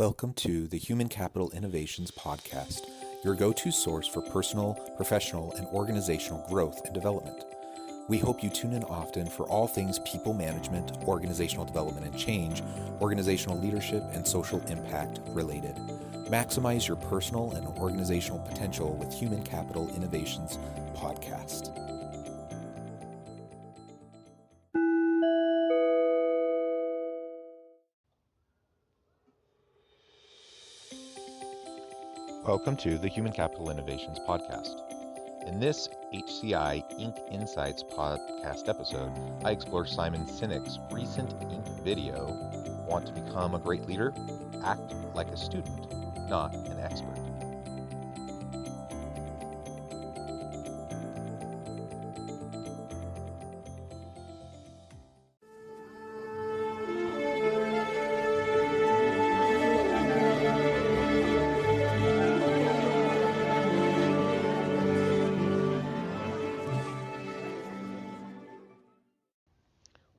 Welcome to the Human Capital Innovations Podcast, your go-to source for personal, professional, and organizational growth and development. We hope you tune in often for all things people management, organizational development and change, organizational leadership, and social impact related. Maximize your personal and organizational potential with Human Capital Innovations Podcast. Welcome to the Human Capital Innovations Podcast. In this HCI Inc. Insights podcast episode, I explore Simon Sinek's recent Inc. video, Want to Become a Great Leader? Act like a student, not an expert.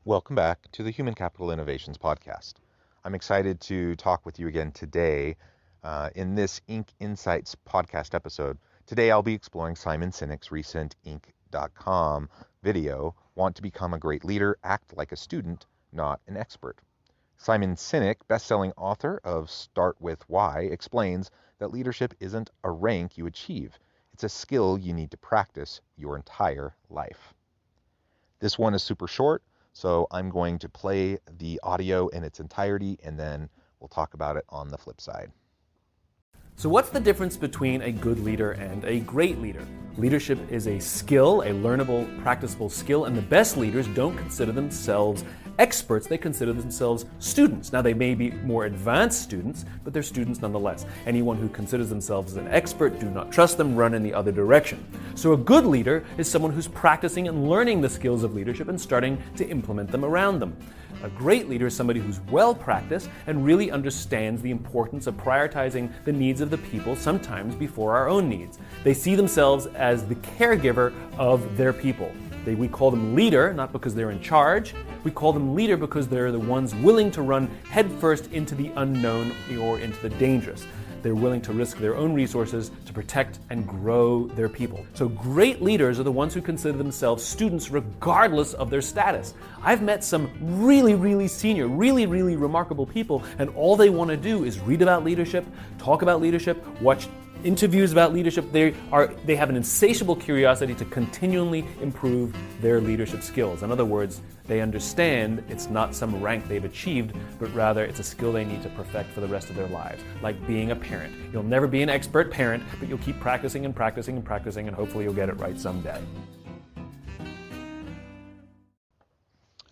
Welcome back to the Human Capital Innovations Podcast. I'm excited to talk with you again today in this Inc. Insights podcast episode. Today I'll be exploring Simon Sinek's recent Inc.com video, Want to Become a Great Leader? Act like a Student, not an Expert. Simon Sinek, best-selling author of Start With Why, explains that leadership isn't a rank you achieve. It's a skill you need to practice your entire life. This one is super short, so I'm going to play the audio in its entirety, and then we'll talk about it on the flip side. So what's the difference between a good leader and a great leader? Leadership is a skill, a learnable, practicable skill, and the best leaders don't consider themselves experts, they consider themselves students. Now they may be more advanced students, but they're students nonetheless. Anyone who considers themselves an expert, do not trust them, run in the other direction. So a good leader is someone who's practicing and learning the skills of leadership and starting to implement them around them. A great leader is somebody who's well practiced and really understands the importance of prioritizing the needs of the people, sometimes before our own needs. They see themselves as the caregiver of their people. We call them leader, not because they're in charge. We call them leader because they're the ones willing to run headfirst into the unknown or into the dangerous. They're willing to risk their own resources to protect and grow their people. So great leaders are the ones who consider themselves students regardless of their status. I've met some really senior, really remarkable people, and all they want to do is read about leadership, talk about leadership, watch interviews about leadership. They have an insatiable curiosity to continually improve their leadership skills. In other words, they understand it's not some rank they've achieved, but rather it's a skill they need to perfect for the rest of their lives. Like being a parent. You'll never be an expert parent, but you'll keep practicing and hopefully you'll get it right someday.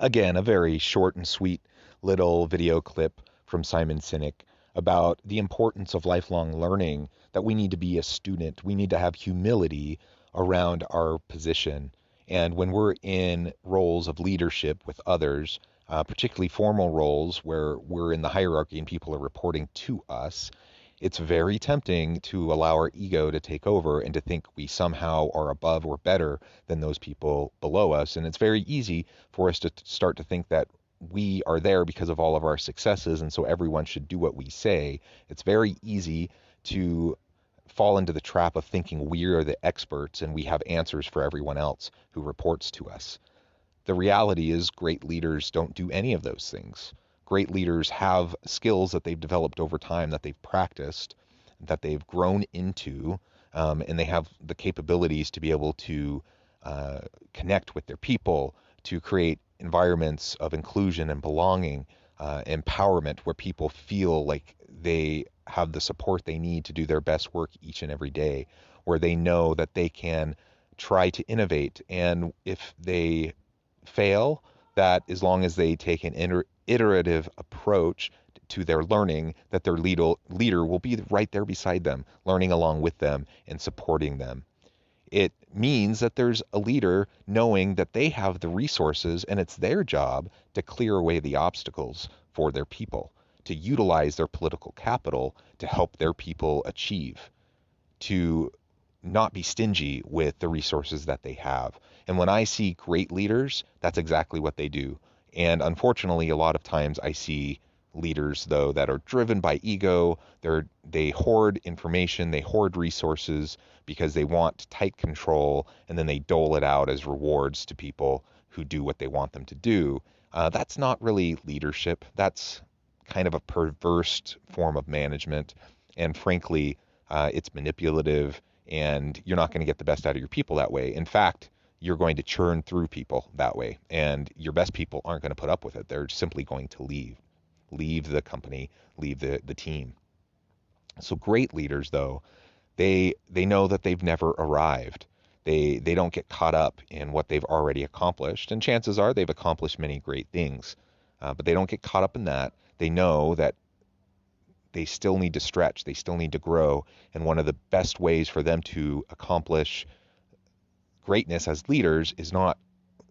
Again, a very short and sweet little video clip from Simon Sinek about the importance of lifelong learning, that we need to be a student. We need to have humility around our position. And when we're in roles of leadership with others, particularly formal roles where we're in the hierarchy and people are reporting to us, it's very tempting to allow our ego to take over and to think we somehow are above or better than those people below us. And it's very easy for us to start to think that we are there because of all of our successes, and so everyone should do what we say. It's very easy to fall into the trap of thinking we are the experts and we have answers for everyone else who reports to us. The reality is great leaders don't do any of those things. Great leaders have skills that they've developed over time, that they've practiced, that they've grown into, and they have the capabilities to be able to connect with their people, to create environments of inclusion and belonging, empowerment, where people feel like they have the support they need to do their best work each and every day, where they know that they can try to innovate. And if they fail, that as long as they take an iterative approach to their learning, that their leader will be right there beside them, learning along with them and supporting them. It means that there's a leader knowing that they have the resources and it's their job to clear away the obstacles for their people, to utilize their political capital to help their people achieve, to not be stingy with the resources that they have. And when I see great leaders, that's exactly what they do. And unfortunately, a lot of times I see leaders, though, that are driven by ego. They hoard information, they hoard resources because they want tight control, and then they dole it out as rewards to people who do what they want them to do. That's not really leadership. That's kind of a perverse form of management. And frankly, it's manipulative, and you're not going to get the best out of your people that way. In fact, you're going to churn through people that way, and your best people aren't going to put up with it. They're simply going to leave the company, leave the team. So great leaders, though, they know that they've never arrived. They don't get caught up in what they've already accomplished, and chances are they've accomplished many great things, but they don't get caught up in that. They know that they still need to stretch, they still need to grow, and one of the best ways for them to accomplish greatness as leaders is not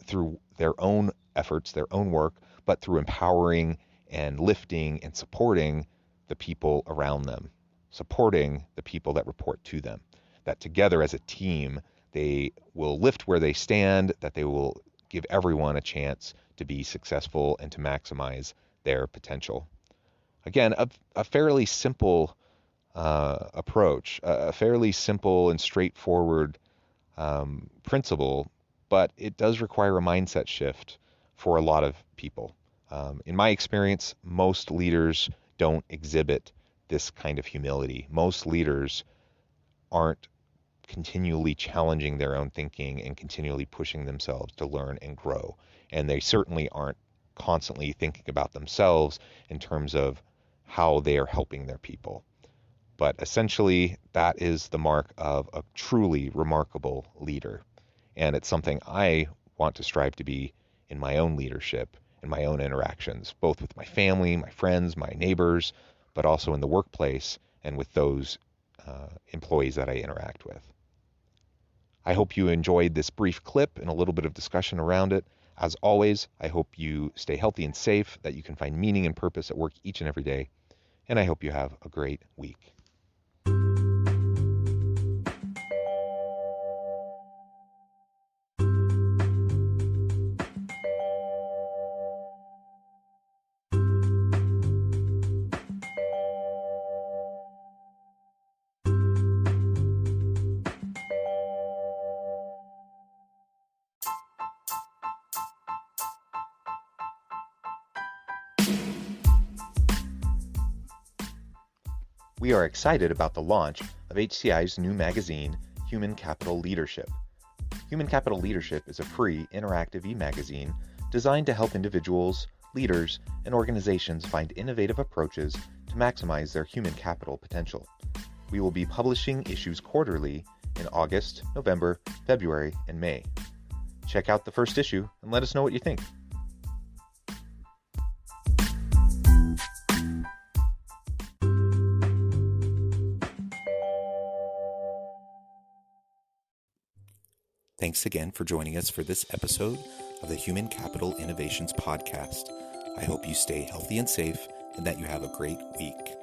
through their own efforts, their own work, but through empowering and lifting and supporting the people around them, supporting the people that report to them. That together as a team, they will lift where they stand, that they will give everyone a chance to be successful and to maximize their potential. Again, a fairly simple approach, a fairly simple and straightforward principle, but it does require a mindset shift for a lot of people. In my experience, most leaders don't exhibit this kind of humility. Most leaders aren't continually challenging their own thinking and continually pushing themselves to learn and grow. And they certainly aren't constantly thinking about themselves in terms of how they are helping their people. But essentially, that is the mark of a truly remarkable leader. And it's something I want to strive to be in my own leadership, in my own interactions, both with my family, my friends, my neighbors, but also in the workplace and with those employees that I interact with. I hope you enjoyed this brief clip and a little bit of discussion around it. As always, I hope you stay healthy and safe, that you can find meaning and purpose at work each and every day, and I hope you have a great week. We are excited about the launch of HCI's new magazine, Human Capital Leadership. Human Capital Leadership is a free, interactive e-magazine designed to help individuals, leaders, and organizations find innovative approaches to maximize their human capital potential. We will be publishing issues quarterly in August, November, February, and May. Check out the first issue and let us know what you think. Thanks again for joining us for this episode of the Human Capital Innovations Podcast. I hope you stay healthy and safe and that you have a great week.